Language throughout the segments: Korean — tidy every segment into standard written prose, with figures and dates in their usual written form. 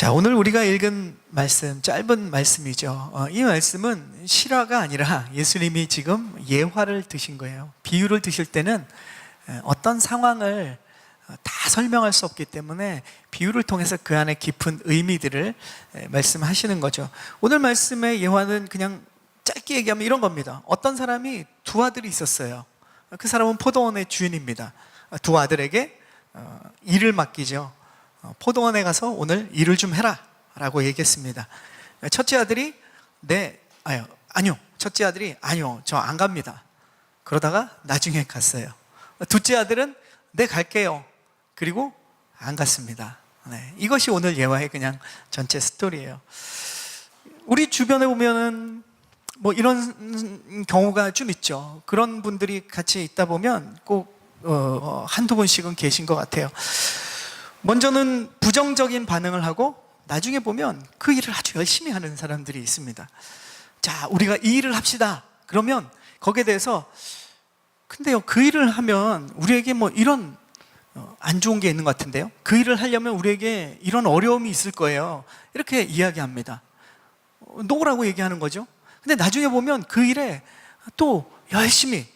자, 오늘 우리가 읽은 말씀, 짧은 말씀이죠. 이 말씀은 실화가 아니라 예수님이 지금 예화를 드신 거예요. 비유를 드실 때는 어떤 상황을 다 설명할 수 없기 때문에 비유를 통해서 그 안에 깊은 의미들을 말씀하시는 거죠. 오늘 말씀의 예화는 그냥 짧게 얘기하면 이런 겁니다. 어떤 사람이 두 아들이 있었어요. 그 사람은 포도원의 주인입니다. 두 아들에게 일을 맡기죠. 포도원에 가서 오늘 일을 좀 해라 라고 얘기했습니다. 첫째 아들이 첫째 아들이 아니요, 저 안 갑니다. 그러다가 나중에 갔어요. 둘째 아들은 네, 갈게요. 그리고 안 갔습니다. 이것이 오늘 예화의 그냥 전체 스토리예요. 우리 주변에 보면은 뭐 이런 경우가 좀 있죠. 그런 분들이 같이 있다 보면 꼭 한두 분씩은 계신 것 같아요. 먼저는 부정적인 반응을 하고 나중에 보면 그 일을 아주 열심히 하는 사람들이 있습니다. 자, 우리가 이 일을 합시다. 그러면 거기에 대해서 근데요, 그 일을 하면 우리에게 뭐 이런 안 좋은 게 있는 것 같은데요. 그 일을 하려면 우리에게 이런 어려움이 있을 거예요. 이렇게 이야기합니다. 노라고 얘기하는 거죠. 근데 나중에 보면 그 일에 또 열심히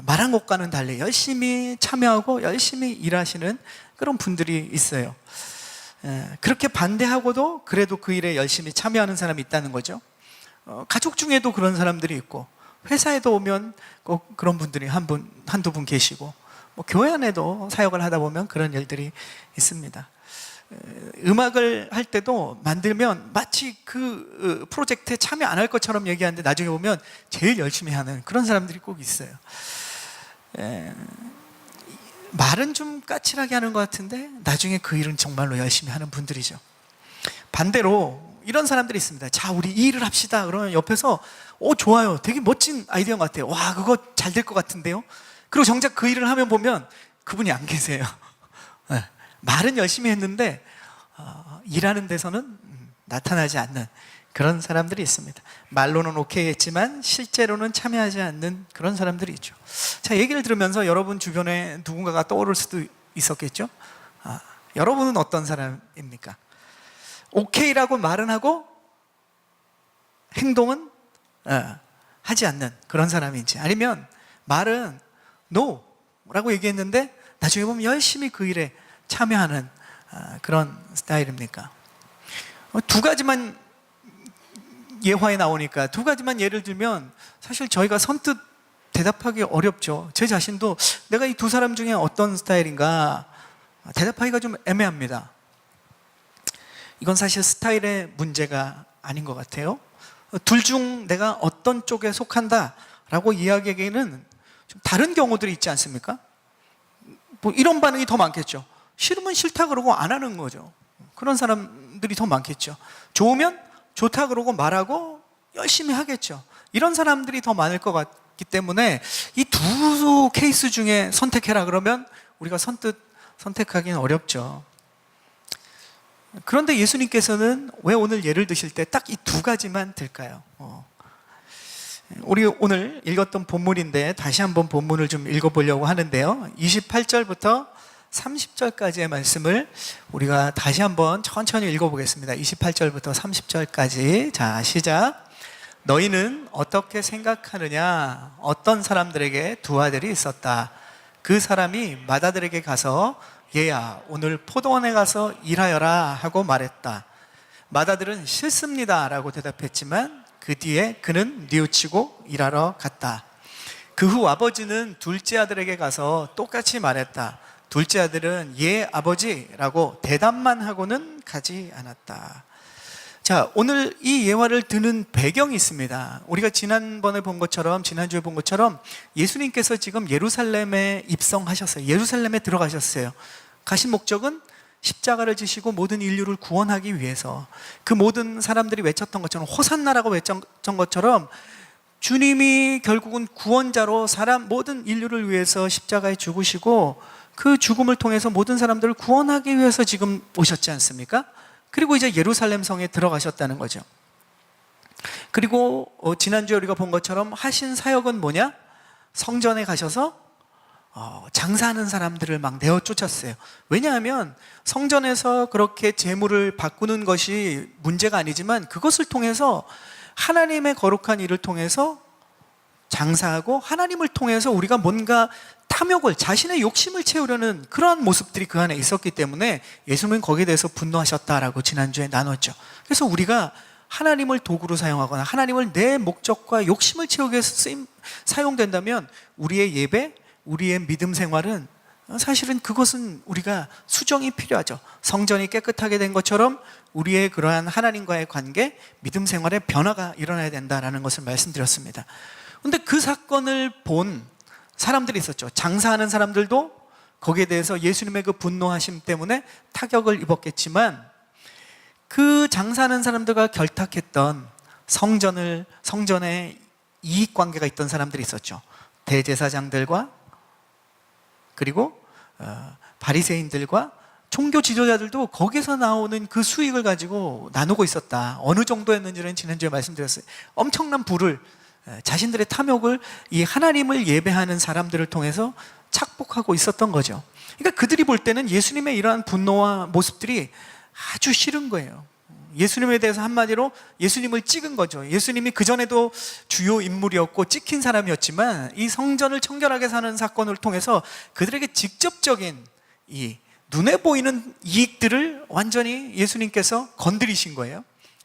말한 것과는 달리 열심히 참여하고 열심히 일하시는 그런 분들이 있어요. 그렇게 반대하고도 그래도 그 일에 열심히 참여하는 사람이 있다는 거죠. 가족 중에도 그런 사람들이 있고, 회사에도 오면 꼭 그런 분들이 한두 분 계시고, 뭐 교회 안에도 사역을 하다 보면 그런 일들이 있습니다. 음악을 할 때도 만들면 마치 그 프로젝트에 참여 안 할 것처럼 얘기하는데 나중에 보면 제일 열심히 하는 그런 사람들이 꼭 있어요. 말은 좀 까칠하게 하는 것 같은데 나중에 그 일은 정말로 열심히 하는 분들이죠. 반대로 이런 사람들이 있습니다. 자, 우리 이 일을 합시다. 그러면 옆에서 좋아요, 되게 멋진 아이디어인 것 같아요. 와, 그거 잘 될 것 같은데요. 그리고 정작 그 일을 하면 보면 그분이 안 계세요. 말은 열심히 했는데 일하는 데서는 나타나지 않는 그런 사람들이 있습니다. 말로는 오케이 했지만 실제로는 참여하지 않는 그런 사람들이 있죠. 자, 얘기를 들으면서 여러분 주변에 누군가가 떠오를 수도 있었겠죠. 여러분은 어떤 사람입니까? 오케이라고 말은 하고 행동은 하지 않는 그런 사람인지, 아니면 말은 노라고 얘기했는데 나중에 보면 열심히 그 일에 참여하는 그런 스타일입니까? 두 가지만 예화에 나오니까 두 가지만 예를 들면 사실 저희가 선뜻 대답하기 어렵죠. 제 자신도 내가 이 두 사람 중에 어떤 스타일인가 대답하기가 좀 애매합니다. 이건 사실 스타일의 문제가 아닌 것 같아요. 둘 중 내가 어떤 쪽에 속한다 라고 이야기하기에는 좀 다른 경우들이 있지 않습니까? 뭐 이런 반응이 더 많겠죠. 싫으면 싫다 그러고 안 하는 거죠. 그런 사람들이 더 많겠죠. 좋으면 좋다 그러고 말하고 열심히 하겠죠. 이런 사람들이 더 많을 것 같기 때문에 이 두 케이스 중에 선택해라 그러면 우리가 선뜻 선택하기는 어렵죠. 그런데 예수님께서는 왜 오늘 예를 드실 때 딱 이 두 가지만 들까요? 우리 오늘 읽었던 본문인데 다시 한번 본문을 좀 읽어보려고 하는데요, 28절부터 30절까지의 말씀을 우리가 다시 한번 천천히 읽어보겠습니다. 28절부터 30절까지. 자, 시작. 너희는 어떻게 생각하느냐? 어떤 사람들에게 두 아들이 있었다. 그 사람이 맏아들에게 가서 얘야, 오늘 포도원에 가서 일하여라 하고 말했다. 맏아들은 싫습니다 라고 대답했지만 그 뒤에 그는 뉘우치고 일하러 갔다. 그 후 아버지는 둘째 아들에게 가서 똑같이 말했다. 둘째 아들은 예 아버지라고 대답만 하고는 가지 않았다. 자, 오늘 이 예화를 드는 배경이 있습니다. 우리가 지난주에 본 것처럼 예수님께서 지금 예루살렘에 입성하셨어요. 예루살렘에 들어가셨어요. 가신 목적은 십자가를 지시고 모든 인류를 구원하기 위해서, 그 모든 사람들이 외쳤던 것처럼, 호산나라고 외쳤던 것처럼 주님이 결국은 구원자로 모든 인류를 위해서 십자가에 죽으시고 그 죽음을 통해서 모든 사람들을 구원하기 위해서 지금 오셨지 않습니까? 그리고 이제 예루살렘 성에 들어가셨다는 거죠. 그리고 지난주에 우리가 본 것처럼 하신 사역은 뭐냐? 성전에 가셔서 장사하는 사람들을 막 내어 쫓았어요. 왜냐하면 성전에서 그렇게 재물을 바꾸는 것이 문제가 아니지만 그것을 통해서 하나님의 거룩한 일을 통해서 장사하고 하나님을 통해서 우리가 뭔가 탐욕을, 자신의 욕심을 채우려는 그러한 모습들이 그 안에 있었기 때문에 예수님은 거기에 대해서 분노하셨다라고 지난주에 나눴죠. 그래서 우리가 하나님을 도구로 사용하거나 하나님을 내 목적과 욕심을 채우기 위해서 사용된다면 우리의 예배, 우리의 믿음 생활은 사실은 그것은 우리가 수정이 필요하죠. 성전이 깨끗하게 된 것처럼 우리의 그러한 하나님과의 관계, 믿음 생활에 변화가 일어나야 된다는 것을 말씀드렸습니다. 그런데 그 사건을 본 사람들이 있었죠. 장사하는 사람들도 거기에 대해서 예수님의 그 분노하심 때문에 타격을 입었겠지만 그 장사하는 사람들과 결탁했던 성전에 이익관계가 있던 사람들이 있었죠. 대제사장들과 그리고 바리새인들과 종교 지도자들도 거기서 나오는 그 수익을 가지고 나누고 있었다. 어느 정도였는지는 지난주에 말씀드렸어요. 엄청난 부를, 자신들의 탐욕을 이 하나님을 예배하는 사람들을 통해서 착복하고 있었던 거죠. 그러니까 그들이 볼 때는 예수님의 이러한 분노와 모습들이 아주 싫은 거예요. 예수님에 대해서 한마디로 예수님을 찍은 거죠. 예수님이 그전에도 주요 인물이었고 찍힌 사람이었지만 이 성전을 청결하게 사는 사건을 통해서 그들에게 직접적인 이 눈에 보이는 이익들을 완전히 예수님께서 건드리신 거예요.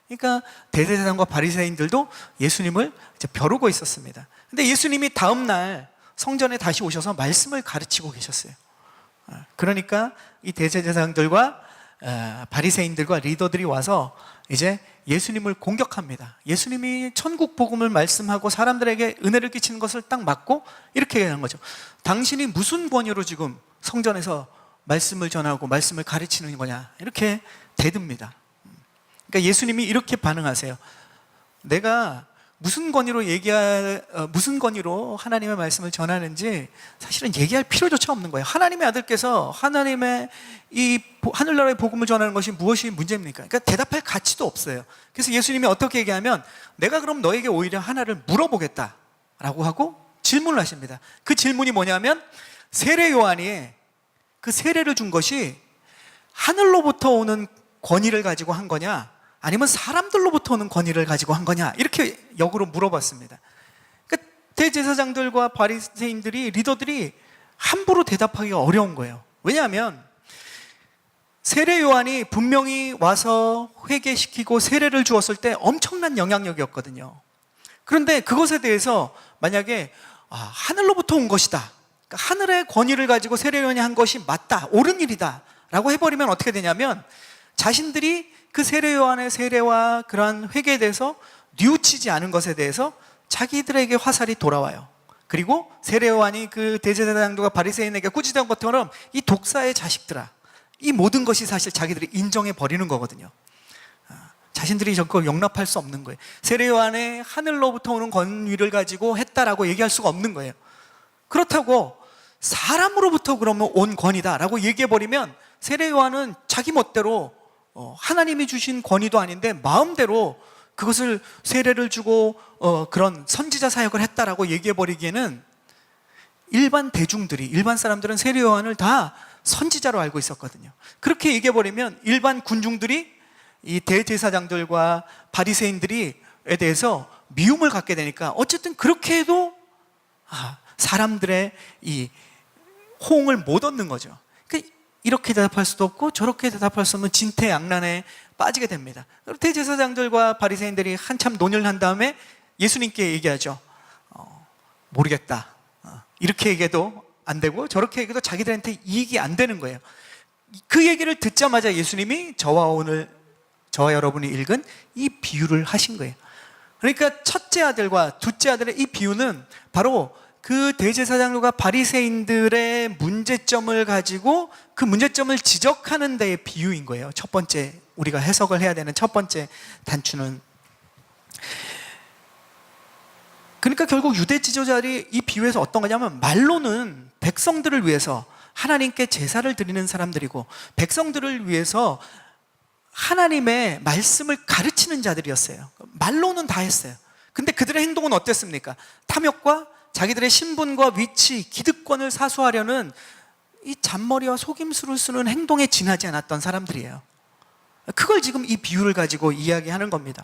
그러니까 대제사장과 바리새인들도 예수님을 이제 벼르고 있었습니다. 근데 예수님이 다음 날 성전에 다시 오셔서 말씀을 가르치고 계셨어요. 그러니까 이 대제사장들과 바리새인들과 리더들이 와서 이제 예수님을 공격합니다. 예수님이 천국 복음을 말씀하고 사람들에게 은혜를 끼치는 것을 딱 막고 이렇게 얘기하는 거죠. 당신이 무슨 권위로 지금 성전에서 말씀을 전하고 말씀을 가르치는 거냐, 이렇게 대듭니다. 그러니까 예수님이 이렇게 반응하세요. 내가 무슨 권위로 하나님의 말씀을 전하는지 사실은 얘기할 필요조차 없는 거예요. 하나님의 아들께서 하나님의 이 하늘나라의 복음을 전하는 것이 무엇이 문제입니까? 그러니까 대답할 가치도 없어요. 그래서 예수님이 어떻게 얘기하면 내가 그럼 너에게 오히려 하나를 물어보겠다라고 하고 질문을 하십니다. 그 질문이 뭐냐면 세례 요한이 그 세례를 준 것이 하늘로부터 오는 권위를 가지고 한 거냐, 아니면 사람들로부터 오는 권위를 가지고 한 거냐, 이렇게 역으로 물어봤습니다. 그러니까 대제사장들과 바리새인들이, 리더들이 함부로 대답하기가 어려운 거예요. 왜냐하면 세례 요한이 분명히 와서 회개시키고 세례를 주었을 때 엄청난 영향력이었거든요. 그런데 그것에 대해서 만약에 하늘로부터 온 것이다, 그러니까 하늘의 권위를 가지고 세례 요한이 한 것이 맞다, 옳은 일이다 라고 해버리면 어떻게 되냐면 자신들이 그 세례 요한의 세례와 그러한 회개에 대해서 뉘우치지 않은 것에 대해서 자기들에게 화살이 돌아와요. 그리고 세례 요한이 그 대제사장들과 바리새인에게 꾸짖던 것처럼 이 독사의 자식들아, 이 모든 것이 사실 자기들이 인정해 버리는 거거든요. 자신들이 그걸 용납할 수 없는 거예요. 세례 요한의 하늘로부터 오는 권위를 가지고 했다라고 얘기할 수가 없는 거예요. 그렇다고 사람으로부터 그러면 온 권위다라고 얘기해 버리면 세례 요한은 자기 멋대로 하나님이 주신 권위도 아닌데 마음대로 그것을 세례를 주고 그런 선지자 사역을 했다라고 얘기해 버리기에는 일반 대중들이, 일반 사람들은 세례 요한을 다 선지자로 알고 있었거든요. 그렇게 얘기해 버리면 일반 군중들이 이 대제사장들과 바리새인들에 대해서 미움을 갖게 되니까 어쨌든 그렇게 해도 사람들의 이 호응을 못 얻는 거죠. 이렇게 대답할 수도 없고 저렇게 대답할 수 없는 진퇴양난에 빠지게 됩니다. 대제사장들과 바리새인들이 한참 논의를 한 다음에 예수님께 얘기하죠. 모르겠다. 이렇게 얘기해도 안 되고 저렇게 얘기해도 자기들한테 이익이 안 되는 거예요. 그 얘기를 듣자마자 예수님이 저와 여러분이 읽은 이 비유를 하신 거예요. 그러니까 첫째 아들과 둘째 아들의 이 비유는 바로 그 대제사장들과 바리새인들의 문제점을 가지고 그 문제점을 지적하는 데의 비유인 거예요. 첫 번째, 우리가 해석을 해야 되는 첫 번째 단추는. 그러니까 결국 유대 지도자들이 이 비유에서 어떤 거냐면 말로는 백성들을 위해서 하나님께 제사를 드리는 사람들이고 백성들을 위해서 하나님의 말씀을 가르치는 자들이었어요. 말로는 다 했어요. 근데 그들의 행동은 어땠습니까? 탐욕과 자기들의 신분과 위치, 기득권을 사수하려는 이 잔머리와 속임수를 쓰는 행동에 지나지 않았던 사람들이에요. 그걸 지금 이 비유를 가지고 이야기하는 겁니다.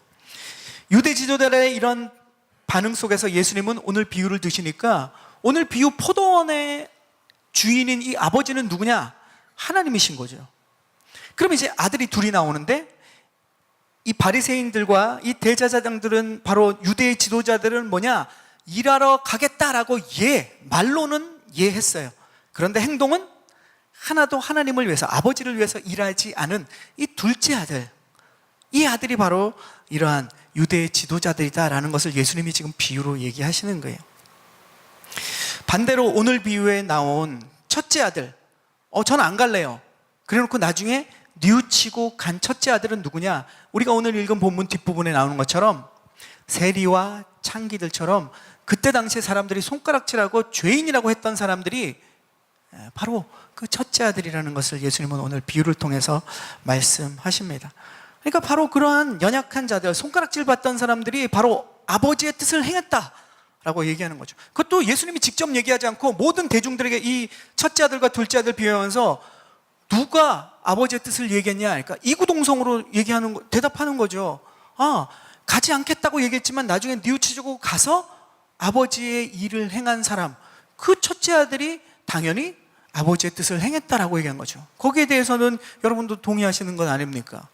유대 지도자들의 이런 반응 속에서 예수님은 오늘 비유를 드시니까 오늘 비유 포도원의 주인인 이 아버지는 누구냐? 하나님이신 거죠. 그럼 이제 아들이 둘이 나오는데 이 바리새인들과 이 대제사장들은, 바로 유대의 지도자들은 뭐냐? 일하러 가겠다라고 말로는 했어요. 그런데 행동은 하나도 하나님을 위해서, 아버지를 위해서 일하지 않은 이 둘째 아들, 이 아들이 바로 이러한 유대의 지도자들이다라는 것을 예수님이 지금 비유로 얘기하시는 거예요. 반대로 오늘 비유에 나온 첫째 아들, 전 안 갈래요. 그래놓고 나중에 뉘우치고 간 첫째 아들은 누구냐? 우리가 오늘 읽은 본문 뒷부분에 나오는 것처럼 세리와 창기들처럼 그때 당시에 사람들이 손가락질하고 죄인이라고 했던 사람들이 바로 그 첫째 아들이라는 것을 예수님은 오늘 비유를 통해서 말씀하십니다. 그러니까 바로 그러한 연약한 자들, 손가락질 받던 사람들이 바로 아버지의 뜻을 행했다라고 얘기하는 거죠. 그것도 예수님이 직접 얘기하지 않고 모든 대중들에게 이 첫째 아들과 둘째 아들 비유하면서 누가 아버지의 뜻을 얘기했냐? 그러니까 이구동성으로 대답하는 거죠. 가지 않겠다고 얘기했지만 나중에 뉘우치고 가서 아버지의 일을 행한 사람, 그 첫째 아들이 당연히 아버지의 뜻을 행했다라고 얘기한 거죠. 거기에 대해서는 여러분도 동의하시는 건 아닙니까?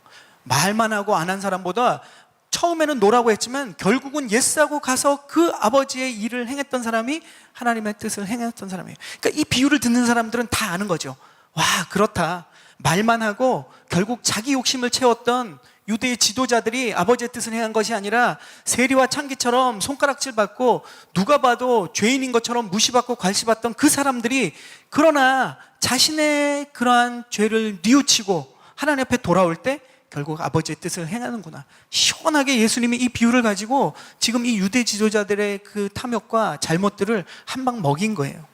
말만 하고 안 한 사람보다 처음에는 노라고 했지만 결국은 예스하고 가서 그 아버지의 일을 행했던 사람이 하나님의 뜻을 행했던 사람이에요. 그러니까 이 비유를 듣는 사람들은 다 아는 거죠. 와, 그렇다. 말만 하고 결국 자기 욕심을 채웠던 유대의 지도자들이 아버지의 뜻을 행한 것이 아니라 세리와 창기처럼 손가락질 받고 누가 봐도 죄인인 것처럼 무시받고 괄시받던 그 사람들이, 그러나 자신의 그러한 죄를 뉘우치고 하나님 앞에 돌아올 때 결국 아버지의 뜻을 행하는구나. 시원하게 예수님이 이 비유를 가지고 지금 이 유대 지도자들의 그 탐욕과 잘못들을 한 방 먹인 거예요.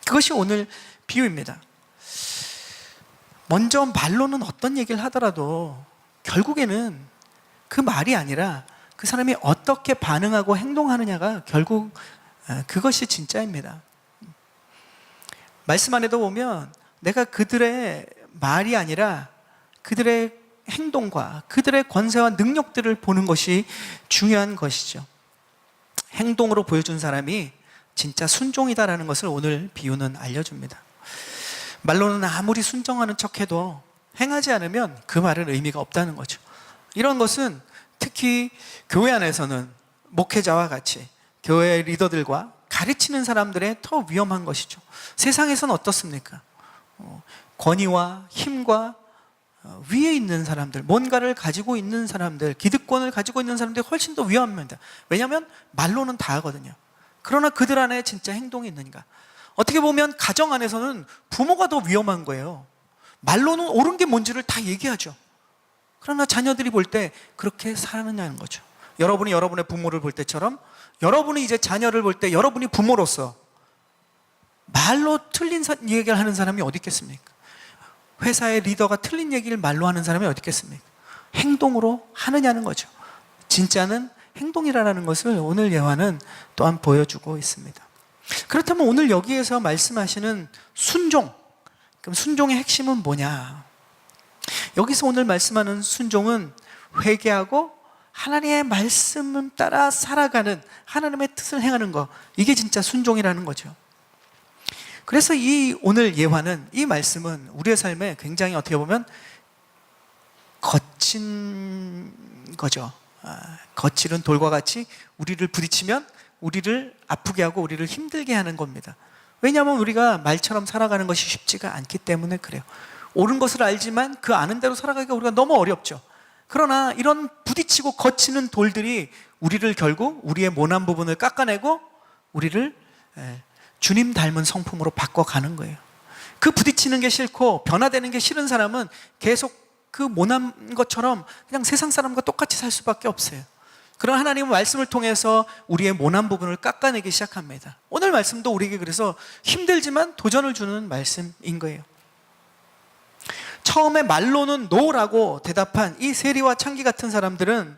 그것이 오늘 비유입니다. 먼저 말로는 어떤 얘기를 하더라도 결국에는 그 말이 아니라 그 사람이 어떻게 반응하고 행동하느냐가 결국 그것이 진짜입니다. 말씀 안에도 보면 내가 그들의 말이 아니라 그들의 행동과 그들의 권세와 능력들을 보는 것이 중요한 것이죠. 행동으로 보여준 사람이 진짜 순종이다라는 것을 오늘 비유는 알려줍니다. 말로는 아무리 순종하는 척해도 행하지 않으면 그 말은 의미가 없다는 거죠. 이런 것은 특히 교회 안에서는 목회자와 같이 교회 리더들과 가르치는 사람들의 더 위험한 것이죠. 세상에서는 어떻습니까? 권위와 힘과 위에 있는 사람들, 뭔가를 가지고 있는 사람들, 기득권을 가지고 있는 사람들이 훨씬 더 위험합니다. 왜냐하면 말로는 다 하거든요. 그러나 그들 안에 진짜 행동이 있는가? 어떻게 보면 가정 안에서는 부모가 더 위험한 거예요. 말로는 옳은 게 뭔지를 다 얘기하죠. 그러나 자녀들이 볼 때 그렇게 살느냐는 거죠. 여러분이 여러분의 부모를 볼 때처럼 여러분이 이제 자녀를 볼 때 여러분이 부모로서 말로 틀린 얘기를 하는 사람이 어디 있겠습니까? 회사의 리더가 틀린 얘기를 말로 하는 사람이 어디 있겠습니까? 행동으로 하느냐는 거죠. 진짜는 행동이라는 것을 오늘 예화는 또한 보여주고 있습니다. 그렇다면 오늘 여기에서 말씀하시는 순종, 그럼 순종의 핵심은 뭐냐? 여기서 오늘 말씀하는 순종은 회개하고 하나님의 말씀을 따라 살아가는, 하나님의 뜻을 행하는 것, 이게 진짜 순종이라는 거죠. 그래서 이 오늘 예화는, 이 말씀은 우리의 삶에 굉장히 어떻게 보면 거친 거죠. 거칠은 돌과 같이 우리를 부딪히면 우리를 아프게 하고 우리를 힘들게 하는 겁니다. 왜냐하면 우리가 말처럼 살아가는 것이 쉽지가 않기 때문에 그래요. 옳은 것을 알지만 그 아는 대로 살아가기가 우리가 너무 어렵죠. 그러나 이런 부딪히고 거치는 돌들이 우리를 결국 우리의 모난 부분을 깎아내고 우리를 주님 닮은 성품으로 바꿔가는 거예요. 그 부딪히는 게 싫고 변화되는 게 싫은 사람은 계속 그 모난 것처럼 그냥 세상 사람과 똑같이 살 수밖에 없어요. 그런 하나님의 말씀을 통해서 우리의 모난 부분을 깎아내기 시작합니다. 오늘 말씀도 우리에게 그래서 힘들지만 도전을 주는 말씀인 거예요. 처음에 말로는 노라고 대답한 이 세리와 창기 같은 사람들은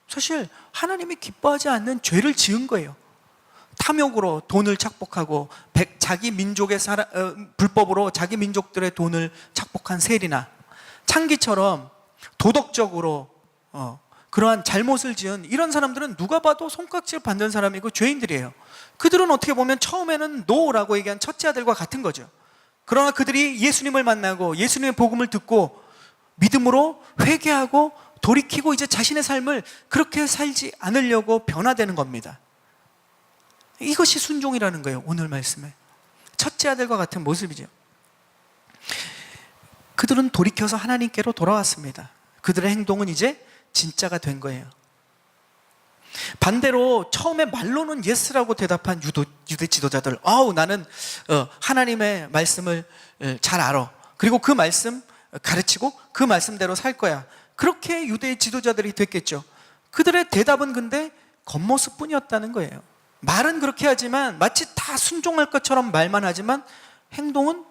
사실 하나님이 기뻐하지 않는 죄를 지은 거예요. 탐욕으로 돈을 착복하고 자기 민족의 불법으로 자기 민족들의 돈을 착복한 세리나 창기처럼 도덕적으로 그러한 잘못을 지은 이런 사람들은 누가 봐도 손깍지를 받는 사람이고 죄인들이에요. 그들은 어떻게 보면 처음에는 노라고 얘기한 첫째 아들과 같은 거죠. 그러나 그들이 예수님을 만나고 예수님의 복음을 듣고 믿음으로 회개하고 돌이키고 이제 자신의 삶을 그렇게 살지 않으려고 변화되는 겁니다. 이것이 순종이라는 거예요. 오늘 말씀에 첫째 아들과 같은 모습이죠. 그들은 돌이켜서 하나님께로 돌아왔습니다. 그들의 행동은 이제 진짜가 된 거예요. 반대로 처음에 말로는 예스라고 대답한 유대 지도자들, 나는 하나님의 말씀을 잘 알아, 그리고 그 말씀 가르치고 그 말씀대로 살 거야, 그렇게 유대 지도자들이 됐겠죠. 그들의 대답은 근데 겉모습뿐이었다는 거예요. 말은 그렇게 하지만 마치 다 순종할 것처럼 말만 하지만 행동은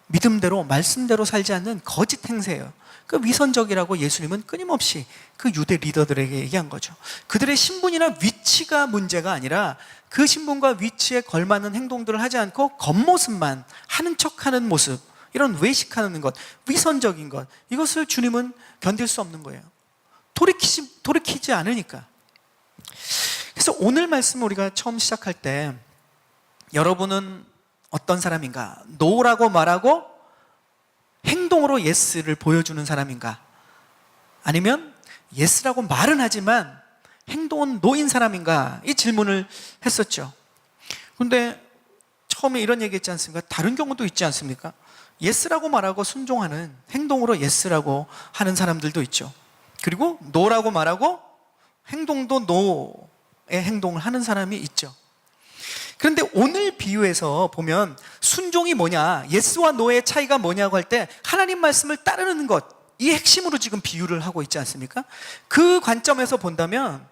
믿음대로 말씀대로 살지 않는 거짓 행세예요. 그 위선적이라고 예수님은 끊임없이 그 유대 리더들에게 얘기한 거죠. 그들의 신분이나 위치가 문제가 아니라 그 신분과 위치에 걸맞는 행동들을 하지 않고 겉모습만 하는 척하는 모습, 이런 외식하는 것, 위선적인 것, 이것을 주님은 견딜 수 없는 거예요. 돌이키지 않으니까. 그래서 오늘 말씀 우리가 처음 시작할 때 여러분은 어떤 사람인가? 노라고 말하고 행동으로 예스를 보여주는 사람인가? 아니면 예스라고 말은 하지만 행동은 노인 사람인가? 이 질문을 했었죠. 그런데 처음에 이런 얘기 했지 않습니까? 다른 경우도 있지 않습니까? 예스라고 말하고 순종하는, 행동으로 예스라고 하는 사람들도 있죠. 그리고 노라고 말하고 행동도 노의 행동을 하는 사람이 있죠. 그런데 오늘 비유에서 보면 순종이 뭐냐, 예스와 노의 차이가 뭐냐고 할 때 하나님 말씀을 따르는 것, 이 핵심으로 지금 비유를 하고 있지 않습니까? 그 관점에서 본다면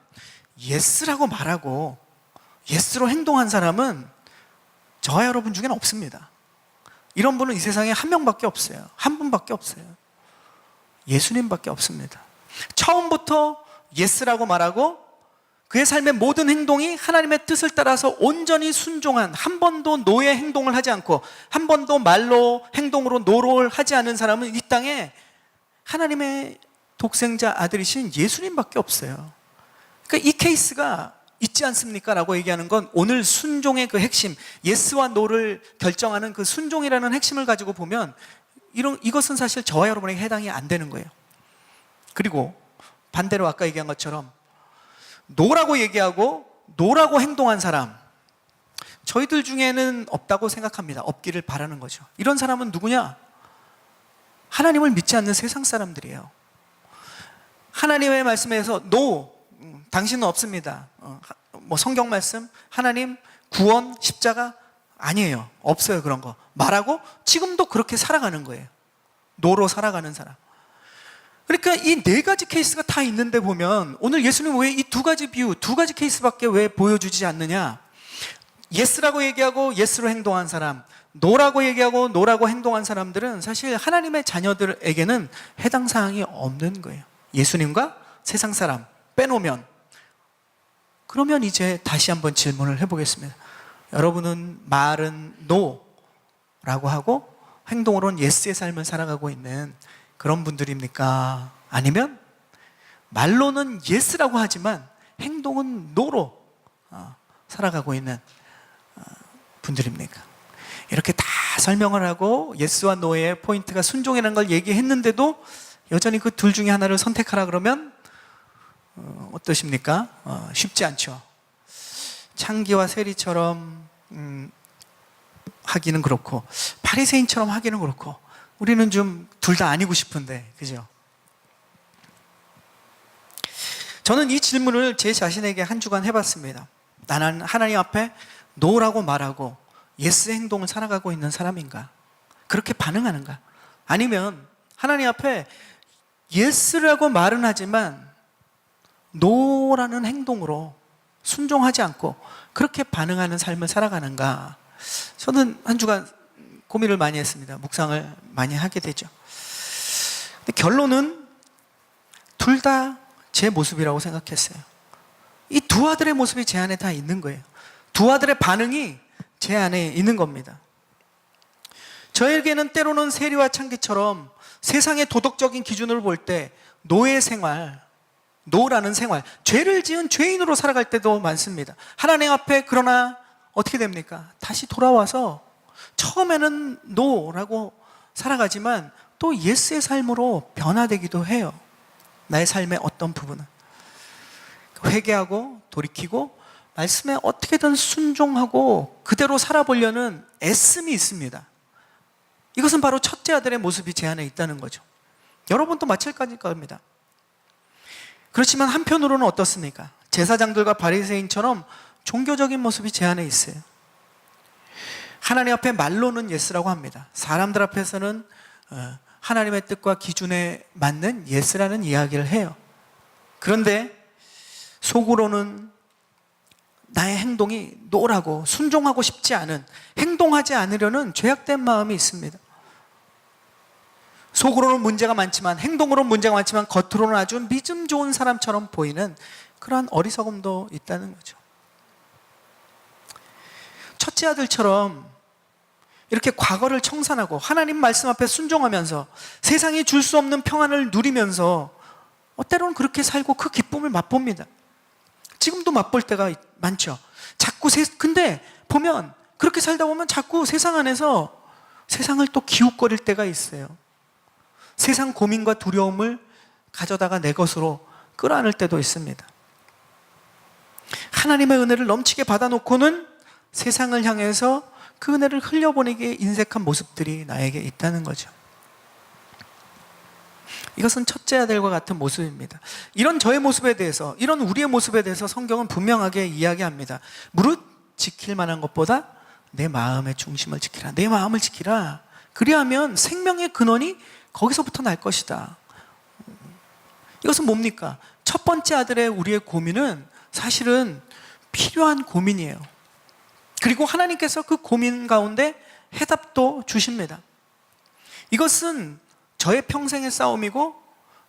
예스라고 말하고 예스로 행동한 사람은 저와 여러분 중에는 없습니다. 이런 분은 이 세상에 한 명밖에 없어요. 한 분밖에 없어요. 예수님밖에 없습니다. 처음부터 예스라고 말하고 그의 삶의 모든 행동이 하나님의 뜻을 따라서 온전히 순종한, 한 번도 노의 행동을 하지 않고 한 번도 말로 행동으로 노를 하지 않은 사람은 이 땅에 하나님의 독생자 아들이신 예수님밖에 없어요. 그러니까 이 케이스가 있지 않습니까? 라고 얘기하는 건 오늘 순종의 그 핵심, 예스와 노를 결정하는 그 순종이라는 핵심을 가지고 보면 이것은 사실 저와 여러분에게 해당이 안 되는 거예요. 그리고 반대로 아까 얘기한 것처럼 노라고 얘기하고 노라고 행동한 사람, 저희들 중에는 없다고 생각합니다. 없기를 바라는 거죠. 이런 사람은 누구냐? 하나님을 믿지 않는 세상 사람들이에요. 하나님의 말씀에서 당신은 없습니다. 성경 말씀, 하나님, 구원, 십자가 아니에요. 없어요. 그런 거 말하고 지금도 그렇게 살아가는 거예요. 노로 살아가는 사람. 그러니까 이 네 가지 케이스가 다 있는데 보면 오늘 예수님 왜 이 두 가지 비유, 두 가지 케이스밖에 왜 보여주지 않느냐? 예스라고 얘기하고 예스로 행동한 사람, 노라고 얘기하고 노라고 행동한 사람들은 사실 하나님의 자녀들에게는 해당 사항이 없는 거예요. 예수님과 세상 사람 빼놓으면. 그러면 이제 다시 한번 질문을 해보겠습니다. 여러분은 말은 노라고 하고 행동으로는 예스의 삶을 살아가고 있는 그런 분들입니까? 아니면 말로는 예스라고 하지만 행동은 노로 살아가고 있는 분들입니까? 이렇게 다 설명을 하고 예스와 노의 포인트가 순종이라는 걸 얘기했는데도 여전히 그 둘 중에 하나를 선택하라 그러면 어떠십니까? 쉽지 않죠. 창기와 세리처럼 하기는 그렇고 바리새인처럼 하기는 그렇고 우리는 좀 둘 다 아니고 싶은데, 그죠? 저는 이 질문을 제 자신에게 한 주간 해봤습니다. 나는 하나님 앞에 노라고 말하고 예스 행동을 살아가고 있는 사람인가? 그렇게 반응하는가? 아니면 하나님 앞에 예스라고 말은 하지만 노라는 행동으로 순종하지 않고 그렇게 반응하는 삶을 살아가는가? 저는 한 주간 고민을 많이 했습니다. 묵상을 많이 하게 되죠. 근데 결론은 둘 다 제 모습이라고 생각했어요. 이 두 아들의 모습이 제 안에 다 있는 거예요. 두 아들의 반응이 제 안에 있는 겁니다. 저에게는 때로는 세리와 창기처럼 세상의 도덕적인 기준을 볼 때 노예 생활, 노라는 생활, 죄를 지은 죄인으로 살아갈 때도 많습니다. 하나님 앞에 그러나 어떻게 됩니까? 다시 돌아와서 처음에는 노라고 살아가지만 또 예스의 삶으로 변화되기도 해요. 나의 삶의 어떤 부분은 회개하고 돌이키고 말씀에 어떻게든 순종하고 그대로 살아보려는 애씀이 있습니다. 이것은 바로 첫째 아들의 모습이 제 안에 있다는 거죠. 여러분도 마찬가지일 겁니다. 그렇지만 한편으로는 어떻습니까? 제사장들과 바리새인처럼 종교적인 모습이 제 안에 있어요. 하나님 앞에 말로는 예스라고 합니다. 사람들 앞에서는 하나님의 뜻과 기준에 맞는 예스라는 이야기를 해요. 그런데 속으로는 나의 행동이 노라고 순종하고 싶지 않은, 행동하지 않으려는 죄악된 마음이 있습니다. 속으로는 문제가 많지만, 행동으로는 문제가 많지만 겉으로는 아주 믿음 좋은 사람처럼 보이는 그러한 어리석음도 있다는 거죠. 첫째 아들처럼 이렇게 과거를 청산하고 하나님 말씀 앞에 순종하면서 세상이 줄 수 없는 평안을 누리면서 때로는 그렇게 살고 그 기쁨을 맛봅니다. 지금도 맛볼 때가 많죠. 근데 보면 그렇게 살다 보면 자꾸 세상 안에서 세상을 또 기웃거릴 때가 있어요. 세상 고민과 두려움을 가져다가 내 것으로 끌어안을 때도 있습니다. 하나님의 은혜를 넘치게 받아놓고는 세상을 향해서 그 은혜를 흘려보내기에 인색한 모습들이 나에게 있다는 거죠. 이것은 첫째 아들과 같은 모습입니다. 이런 저의 모습에 대해서, 이런 우리의 모습에 대해서 성경은 분명하게 이야기합니다. 무릇 지킬 만한 것보다 내 마음의 중심을 지키라. 내 마음을 지키라. 그리하면 생명의 근원이 거기서부터 날 것이다. 이것은 뭡니까? 첫 번째 아들의 우리의 고민은 사실은 필요한 고민이에요. 그리고 하나님께서 그 고민 가운데 해답도 주십니다. 이것은 저의 평생의 싸움이고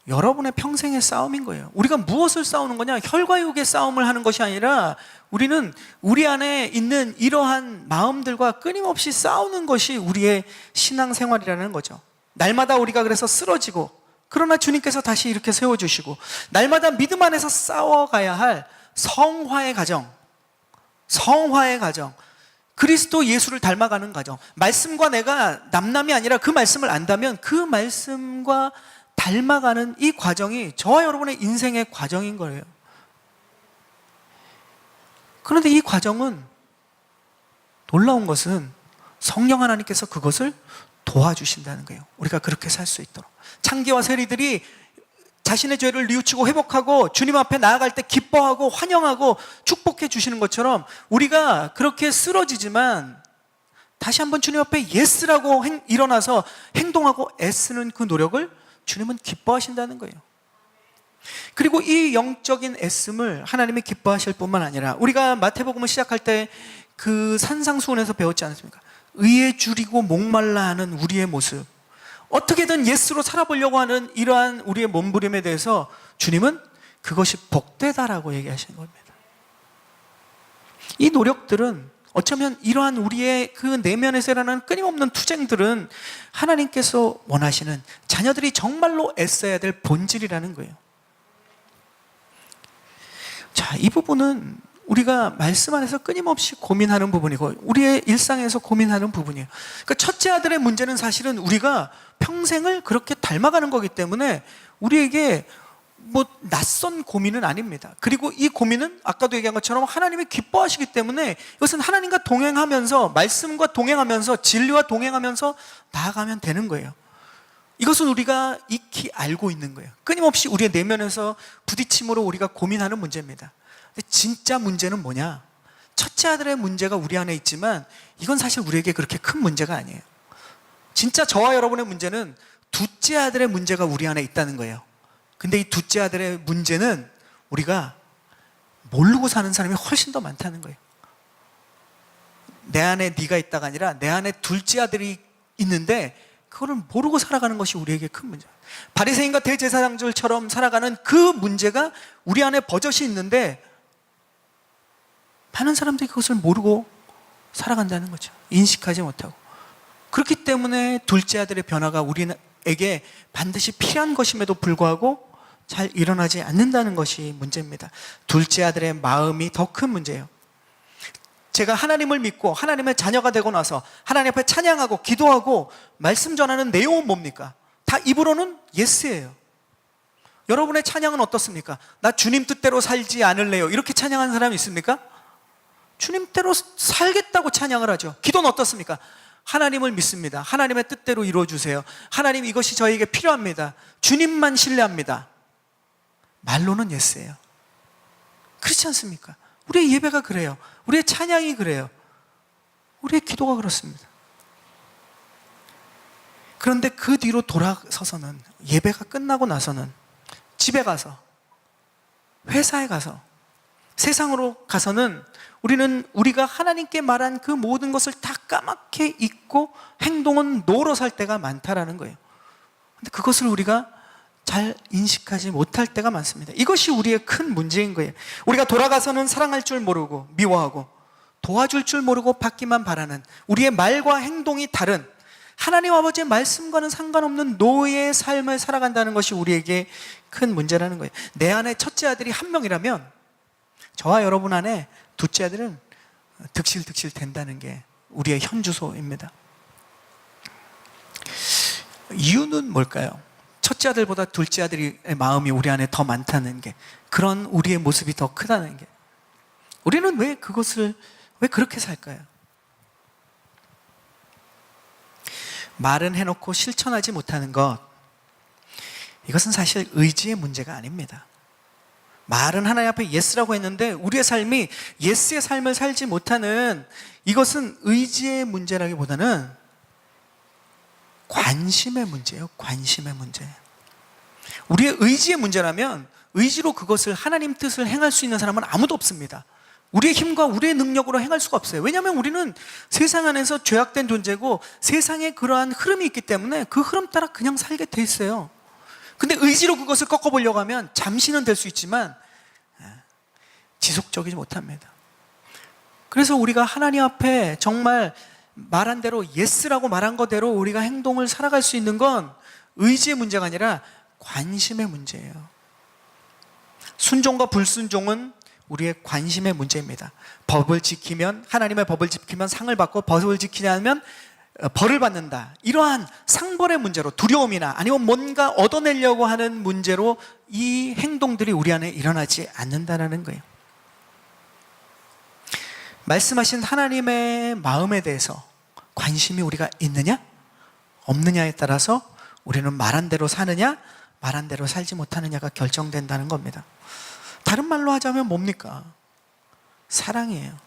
여러분의 평생의 싸움인 거예요. 우리가 무엇을 싸우는 거냐? 혈과 육의 싸움을 하는 것이 아니라 우리는 우리 안에 있는 이러한 마음들과 끊임없이 싸우는 것이 우리의 신앙생활이라는 거죠. 날마다 우리가 그래서 쓰러지고, 그러나 주님께서 다시 이렇게 세워주시고, 날마다 믿음 안에서 싸워가야 할 성화의 과정, 그리스도 예수를 닮아가는 과정, 말씀과 내가 남남이 아니라 그 말씀을 안다면 그 말씀과 닮아가는 이 과정이 저와 여러분의 인생의 과정인 거예요. 그런데 이 과정은, 놀라운 것은 성령 하나님께서 그것을 도와주신다는 거예요. 우리가 그렇게 살 수 있도록. 창기와 세리들이 자신의 죄를 뉘우치고 회복하고 주님 앞에 나아갈 때 기뻐하고 환영하고 축복해 주시는 것처럼 우리가 그렇게 쓰러지지만 다시 한번 주님 앞에 예스라고 일어나서 행동하고 애쓰는 그 노력을 주님은 기뻐하신다는 거예요. 그리고 이 영적인 애씀을 하나님이 기뻐하실 뿐만 아니라, 우리가 마태복음을 시작할 때 그 산상수훈에서 배웠지 않습니까? 의에 줄이고 목말라 하는 우리의 모습, 어떻게든 예스로 살아보려고 하는 이러한 우리의 몸부림에 대해서 주님은 그것이 복되다라고 얘기하시는 겁니다. 이 노력들은 어쩌면 이러한 우리의 그 내면에서 일어나는 끊임없는 투쟁들은 하나님께서 원하시는, 자녀들이 정말로 애써야 될 본질이라는 거예요. 자, 이 부분은 우리가 말씀 안에서 끊임없이 고민하는 부분이고 우리의 일상에서 고민하는 부분이에요. 그러니까 첫째 아들의 문제는 사실은 우리가 평생을 그렇게 닮아가는 거기 때문에 우리에게 낯선 고민은 아닙니다. 그리고 이 고민은 아까도 얘기한 것처럼 하나님이 기뻐하시기 때문에 이것은 하나님과 동행하면서, 말씀과 동행하면서, 진리와 동행하면서 나아가면 되는 거예요. 이것은 우리가 익히 알고 있는 거예요. 끊임없이 우리의 내면에서 부딪힘으로 우리가 고민하는 문제입니다. 근데 진짜 문제는 뭐냐? 첫째 아들의 문제가 우리 안에 있지만 이건 사실 우리에게 그렇게 큰 문제가 아니에요. 진짜 저와 여러분의 문제는 둘째 아들의 문제가 우리 안에 있다는 거예요. 근데 이 둘째 아들의 문제는 우리가 모르고 사는 사람이 훨씬 더 많다는 거예요. 내 안에 네가 있다가 아니라 내 안에 둘째 아들이 있는데 그거를 모르고 살아가는 것이 우리에게 큰 문제예요. 바리새인과 대제사장들처럼 살아가는 그 문제가 우리 안에 버젓이 있는데 많은 사람들이 그것을 모르고 살아간다는 거죠. 인식하지 못하고. 그렇기 때문에 둘째 아들의 변화가 우리에게 반드시 필요한 것임에도 불구하고 잘 일어나지 않는다는 것이 문제입니다. 둘째 아들의 마음이 더 큰 문제예요. 제가 하나님을 믿고 하나님의 자녀가 되고 나서 하나님 앞에 찬양하고 기도하고 말씀 전하는 내용은 뭡니까? 다 입으로는 예스예요. 여러분의 찬양은 어떻습니까? 나 주님 뜻대로 살지 않을래요, 이렇게 찬양하는 사람이 있습니까? 주님대로 살겠다고 찬양을 하죠. 기도는 어떻습니까? 하나님을 믿습니다. 하나님의 뜻대로 이루어주세요. 하나님, 이것이 저에게 필요합니다. 주님만 신뢰합니다. 말로는 예스예요. 그렇지 않습니까? 우리의 예배가 그래요. 우리의 찬양이 그래요. 우리의 기도가 그렇습니다. 그런데 그 뒤로 돌아서서는, 예배가 끝나고 나서는 집에 가서, 회사에 가서, 세상으로 가서는 우리가 하나님께 말한 그 모든 것을 다 까맣게 잊고 행동은 노로 살 때가 많다라는 거예요. 근데 그것을 우리가 잘 인식하지 못할 때가 많습니다. 이것이 우리의 큰 문제인 거예요. 우리가 돌아가서는 사랑할 줄 모르고 미워하고 도와줄 줄 모르고 받기만 바라는, 우리의 말과 행동이 다른, 하나님 아버지의 말씀과는 상관없는 노예의 삶을 살아간다는 것이 우리에게 큰 문제라는 거예요. 내 안에 첫째 아들이 한 명이라면 저와 여러분 안에 둘째 아들은 득실득실 된다는 게 우리의 현주소입니다. 이유는 뭘까요? 첫째 아들보다 둘째 아들의 마음이 우리 안에 더 많다는 게, 그런 우리의 모습이 더 크다는 게, 우리는 왜 그렇게 살까요? 말은 해놓고 실천하지 못하는 것, 이것은 사실 의지의 문제가 아닙니다. 말은 하나님 앞에 예스라고 했는데 우리의 삶이 예스의 삶을 살지 못하는, 이것은 의지의 문제라기보다는 관심의 문제예요. 관심의 문제. 우리의 의지의 문제라면 의지로 그것을, 하나님 뜻을 행할 수 있는 사람은 아무도 없습니다. 우리의 힘과 우리의 능력으로 행할 수가 없어요. 왜냐하면 우리는 세상 안에서 죄악된 존재고 세상에 그러한 흐름이 있기 때문에 그 흐름 따라 그냥 살게 돼 있어요. 근데 의지로 그것을 꺾어보려고 하면 잠시는 될 수 있지만 지속적이지 못합니다. 그래서 우리가 하나님 앞에 정말 말한 대로, 예스라고 말한 거대로 우리가 행동을 살아갈 수 있는 건 의지의 문제가 아니라 관심의 문제예요. 순종과 불순종은 우리의 관심의 문제입니다. 법을 지키면, 하나님의 법을 지키면 상을 받고, 법을 지키지 않으면 벌을 받는다. 이러한 상벌의 문제로, 두려움이나 아니면 뭔가 얻어내려고 하는 문제로 이 행동들이 우리 안에 일어나지 않는다는 거예요. 말씀하신 하나님의 마음에 대해서 관심이 우리가 있느냐 없느냐에 따라서 우리는 말한 대로 사느냐 말한 대로 살지 못하느냐가 결정된다는 겁니다. 다른 말로 하자면 뭡니까? 사랑이에요.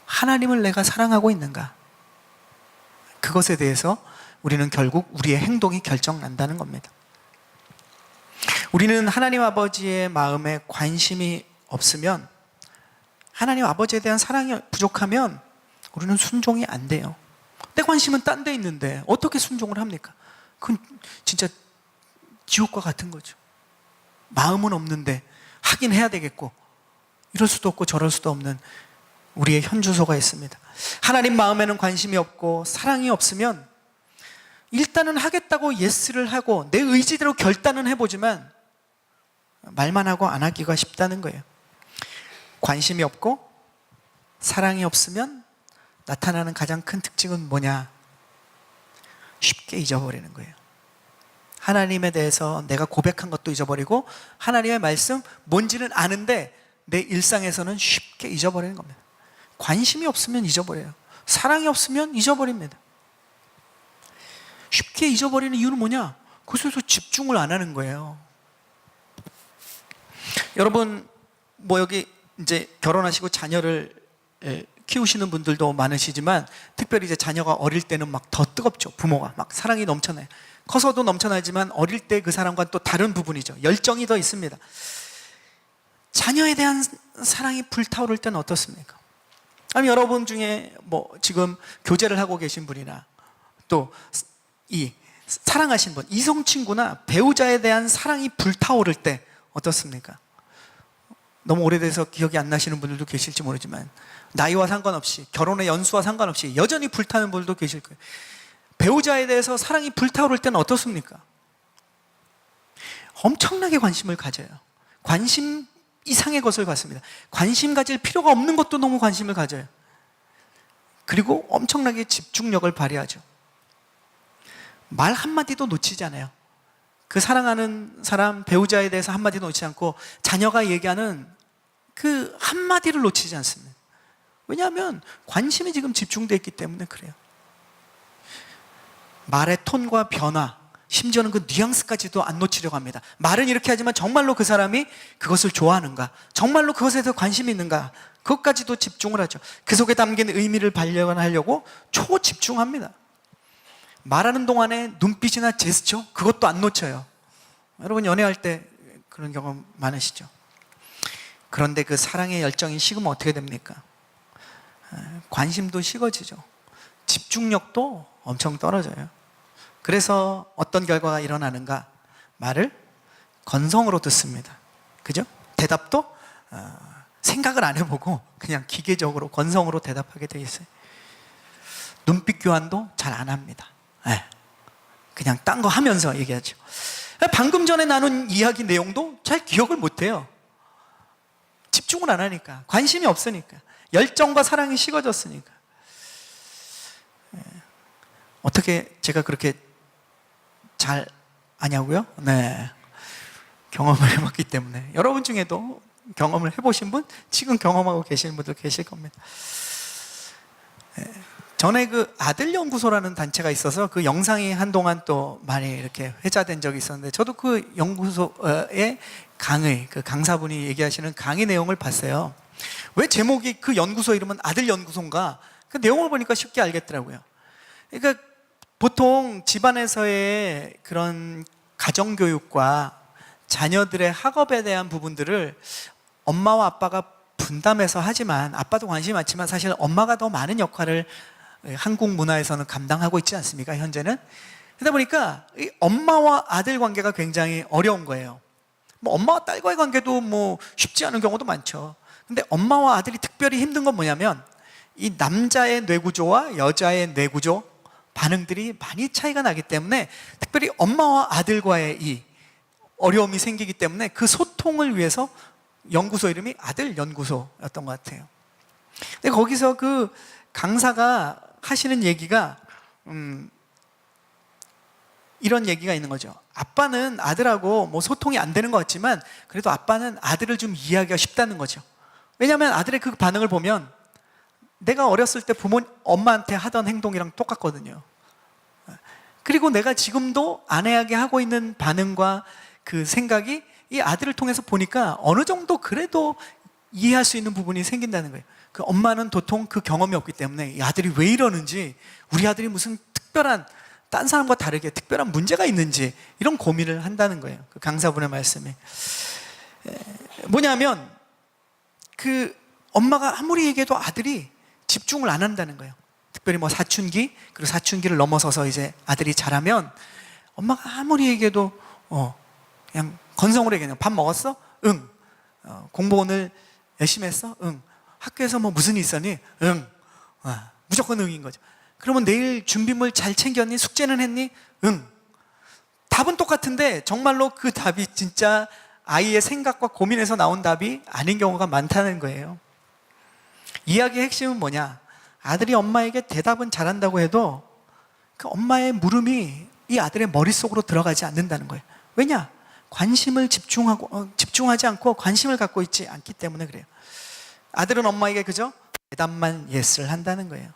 하나님을 내가 사랑하고 있는가? 그것에 대해서 우리는 결국 우리의 행동이 결정난다는 겁니다. 우리는 하나님 아버지의 마음에 관심이 없으면, 하나님 아버지에 대한 사랑이 부족하면 우리는 순종이 안 돼요. 내 관심은 딴 데 있는데 어떻게 순종을 합니까? 그건 진짜 지옥과 같은 거죠. 마음은 없는데 하긴 해야 되겠고, 이럴 수도 없고 저럴 수도 없는 우리의 현주소가 있습니다. 하나님 마음에는 관심이 없고 사랑이 없으면 일단은 하겠다고 예스를 하고 내 의지대로 결단은 해보지만 말만 하고 안 하기가 쉽다는 거예요. 관심이 없고 사랑이 없으면 나타나는 가장 큰 특징은 뭐냐? 쉽게 잊어버리는 거예요. 하나님에 대해서 내가 고백한 것도 잊어버리고, 하나님의 말씀 뭔지는 아는데 내 일상에서는 쉽게 잊어버리는 겁니다. 관심이 없으면 잊어버려요. 사랑이 없으면 잊어버립니다. 쉽게 잊어버리는 이유는 뭐냐? 그것에서 집중을 안 하는 거예요. 여러분, 여기 이제 결혼하시고 자녀를 키우시는 분들도 많으시지만, 특별히 이제 자녀가 어릴 때는 막 더 뜨겁죠. 부모가 막 사랑이 넘쳐나요. 커서도 넘쳐나지만 어릴 때 그 사람과 또 다른 부분이죠. 열정이 더 있습니다. 자녀에 대한 사랑이 불타오를 때는 어떻습니까? 아니, 여러분 중에 지금 교제를 하고 계신 분이나 또 이 사랑하신 분, 이성 친구나 배우자에 대한 사랑이 불타오를 때 어떻습니까? 너무 오래돼서 기억이 안 나시는 분들도 계실지 모르지만 나이와 상관없이, 결혼의 연수와 상관없이 여전히 불타는 분들도 계실 거예요. 배우자에 대해서 사랑이 불타오를 때는 어떻습니까? 엄청나게 관심을 가져요. 관심 이상의 것을 갖습니다. 관심 가질 필요가 없는 것도 너무 관심을 가져요. 그리고 엄청나게 집중력을 발휘하죠. 말 한마디도 놓치지 않아요. 그 사랑하는 사람, 배우자에 대해서 한마디도 놓치지 않고 자녀가 얘기하는 그 한마디를 놓치지 않습니다. 왜냐하면 관심이 지금 집중되어 있기 때문에 그래요. 말의 톤과 변화, 심지어는 그 뉘앙스까지도 안 놓치려고 합니다. 말은 이렇게 하지만 정말로 그 사람이 그것을 좋아하는가, 정말로 그것에 대해서 관심이 있는가, 그것까지도 집중을 하죠. 그 속에 담긴 의미를 발견하려고 초집중합니다. 말하는 동안에 눈빛이나 제스처, 그것도 안 놓쳐요. 여러분 연애할 때 그런 경험 많으시죠? 그런데 그 사랑의 열정이 식으면 어떻게 됩니까? 관심도 식어지죠. 집중력도 엄청 떨어져요. 그래서 어떤 결과가 일어나는가? 말을 건성으로 듣습니다. 그죠? 대답도 생각을 안 해보고 그냥 기계적으로 건성으로 대답하게 돼 있어요. 눈빛 교환도 잘 안 합니다. 그냥 딴 거 하면서 얘기하죠. 방금 전에 나눈 이야기 내용도 잘 기억을 못 해요. 집중을 안 하니까, 관심이 없으니까, 열정과 사랑이 식어졌으니까. 어떻게 제가 그렇게 잘 아냐고요? 네, 경험을 해봤기 때문에. 여러분 중에도 경험을 해보신 분, 지금 경험하고 계시는 분들 계실 겁니다. 전에 그 아들 연구소라는 단체가 있어서 그 영상이 한동안 또 많이 이렇게 회자된 적이 있었는데, 저도 그 연구소의 강의, 그 강사분이 얘기하시는 강의 내용을 봤어요. 왜 제목이 그 연구소 이름은 아들 연구소인가? 그 내용을 보니까 쉽게 알겠더라고요. 그러니까 보통 집안에서의 그런 가정교육과 자녀들의 학업에 대한 부분들을 엄마와 아빠가 분담해서 하지만, 아빠도 관심이 많지만 사실 엄마가 더 많은 역할을 한국 문화에서는 감당하고 있지 않습니까? 현재는. 그러다 보니까 이 엄마와 아들 관계가 굉장히 어려운 거예요. 뭐 엄마와 딸과의 관계도 뭐 쉽지 않은 경우도 많죠. 근데 엄마와 아들이 특별히 힘든 건 뭐냐면, 이 남자의 뇌구조와 여자의 뇌구조 반응들이 많이 차이가 나기 때문에, 특별히 엄마와 아들과의 이 어려움이 생기기 때문에 그 소통을 위해서 연구소 이름이 아들 연구소였던 것 같아요. 근데 거기서 그 강사가 하시는 얘기가 이런 얘기가 있는 거죠. 아빠는 아들하고 뭐 소통이 안 되는 것 같지만 그래도 아빠는 아들을 좀 이해하기가 쉽다는 거죠. 왜냐하면 아들의 그 반응을 보면 내가 어렸을 때 엄마한테 하던 행동이랑 똑같거든요. 그리고 내가 지금도 아내에게 하고 있는 반응과 그 생각이 이 아들을 통해서 보니까 어느 정도 그래도 이해할 수 있는 부분이 생긴다는 거예요. 그 엄마는 도통 그 경험이 없기 때문에 이 아들이 왜 이러는지, 우리 아들이 무슨 특별한, 딴 사람과 다르게 특별한 문제가 있는지 이런 고민을 한다는 거예요. 그 강사분의 말씀이 뭐냐면, 그 엄마가 아무리 얘기해도 아들이 집중을 안 한다는 거예요. 특별히 뭐 사춘기, 그리고 사춘기를 넘어서서 이제 아들이 자라면 엄마가 아무리 얘기해도 그냥 건성으로 얘기해요. 밥 먹었어? 응. 공부 오늘 열심히 했어? 응. 학교에서 뭐 무슨 일 있었니? 응. 무조건 응인 거죠. 그러면 내일 준비물 잘 챙겼니? 숙제는 했니? 응. 답은 똑같은데 정말로 그 답이 진짜 아이의 생각과 고민에서 나온 답이 아닌 경우가 많다는 거예요. 이야기의 핵심은 뭐냐? 아들이 엄마에게 대답은 잘한다고 해도 그 엄마의 물음이 이 아들의 머릿속으로 들어가지 않는다는 거예요. 왜냐? 관심을 집중하지 않고 관심을 갖고 있지 않기 때문에 그래요. 아들은 엄마에게 그저 대답만 예스를 한다는 거예요.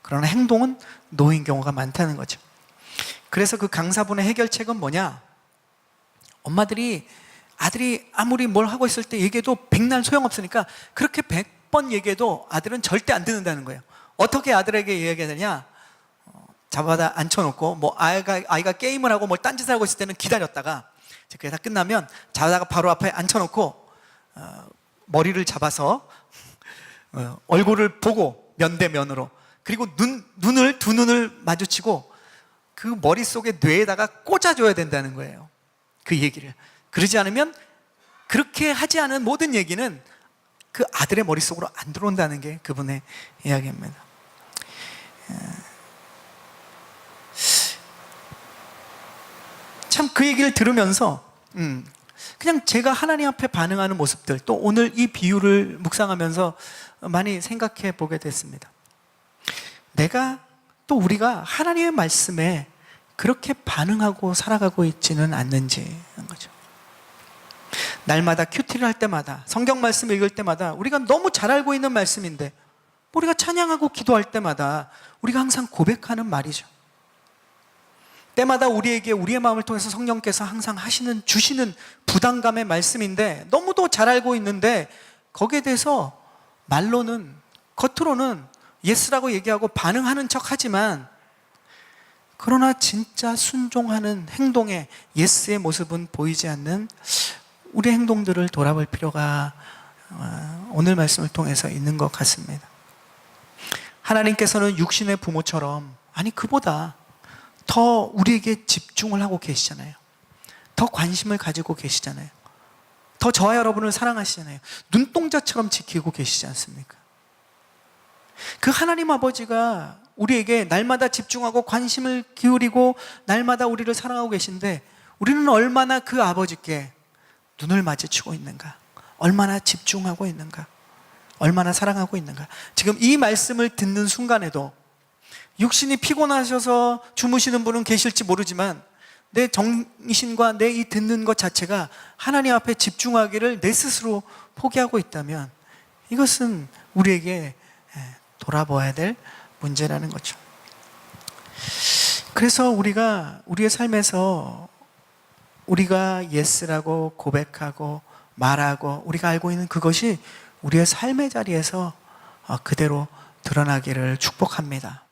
그러나 행동은 노인 경우가 많다는 거죠. 그래서 그 강사분의 해결책은 뭐냐? 엄마들이 아들이 아무리 뭘 하고 있을 때 얘기해도 백날 소용없으니까 그렇게 100번 얘기해도 아들은 절대 안 듣는다는 거예요. 어떻게 아들에게 이야기해야 되냐? 잡아다 앉혀놓고 뭐 아이가 게임을 하고 뭘 딴짓을 하고 있을 때는 기다렸다가 그게 다 끝나면 자다가 바로 앞에 앉혀놓고 머리를 잡아서 얼굴을 보고 면대면으로, 그리고 두 눈을 마주치고 그 머릿속에 뇌에다가 꽂아줘야 된다는 거예요. 그 얘기를. 그러지 않으면 그렇게 하지 않은 모든 얘기는 그 아들의 머릿속으로 안 들어온다는 게 그분의 이야기입니다. 참 그 얘기를 들으면서 그냥 제가 하나님 앞에 반응하는 모습들, 또 오늘 이 비유를 묵상하면서 많이 생각해 보게 됐습니다. 내가 또 우리가 하나님의 말씀에 그렇게 반응하고 살아가고 있지는 않는지 하는 거죠. 날마다 큐티를 할 때마다, 성경 말씀 읽을 때마다 우리가 너무 잘 알고 있는 말씀인데 우리가 찬양하고 기도할 때마다 우리가 항상 고백하는 말이죠. 때마다 우리에게 우리의 마음을 통해서 성령께서 항상 주시는 부담감의 말씀인데 너무도 잘 알고 있는데 거기에 대해서 말로는, 겉으로는 예스라고 얘기하고 반응하는 척 하지만 그러나 진짜 순종하는 행동에 예스의 모습은 보이지 않는 우리 행동들을 돌아볼 필요가 오늘 말씀을 통해서 있는 것 같습니다. 하나님께서는 육신의 부모처럼, 아니 그보다 더 우리에게 집중을 하고 계시잖아요. 더 관심을 가지고 계시잖아요. 더 저와 여러분을 사랑하시잖아요. 눈동자처럼 지키고 계시지 않습니까? 그 하나님 아버지가 우리에게 날마다 집중하고 관심을 기울이고 날마다 우리를 사랑하고 계신데 우리는 얼마나 그 아버지께 눈을 마주치고 있는가? 얼마나 집중하고 있는가? 얼마나 사랑하고 있는가? 지금 이 말씀을 듣는 순간에도 육신이 피곤하셔서 주무시는 분은 계실지 모르지만 내 정신과 내 이 듣는 것 자체가 하나님 앞에 집중하기를 내 스스로 포기하고 있다면 이것은 우리에게 돌아봐야 될 문제라는 거죠. 그래서 우리가 우리의 삶에서 우리가 예스라고 고백하고 말하고 우리가 알고 있는 그것이 우리의 삶의 자리에서 그대로 드러나기를 축복합니다.